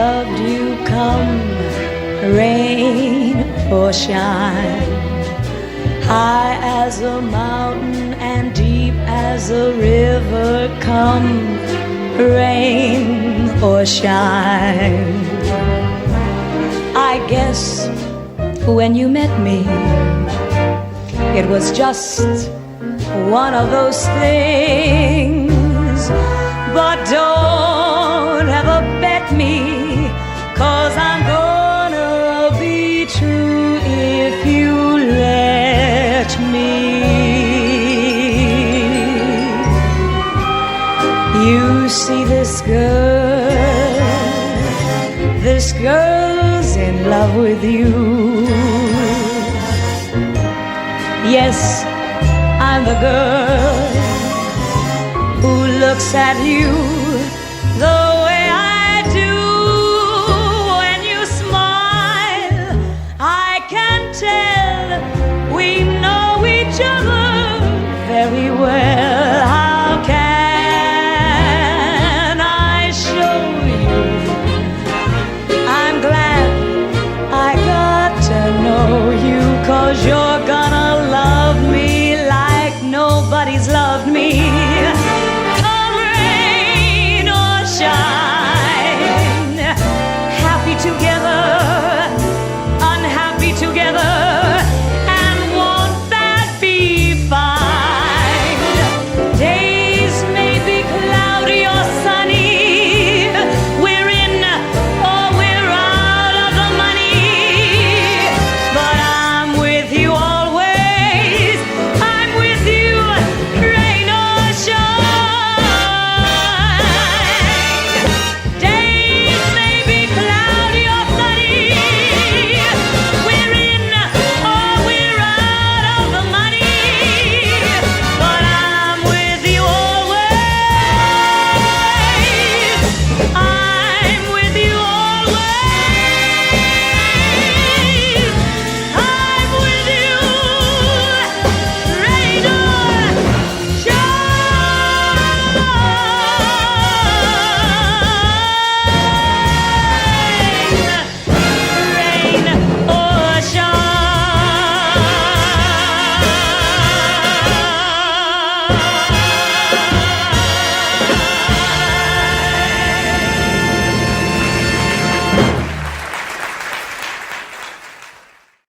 loved you, come rain or shine. High as a mountain and deep as a river, come rain or shine. I guess when you met me, it was just one of those things. But don't ever bet me, 'cause I'm gonna be true if you let me. You see this girl's in love with you. Yes, I'm the girl who looks at you the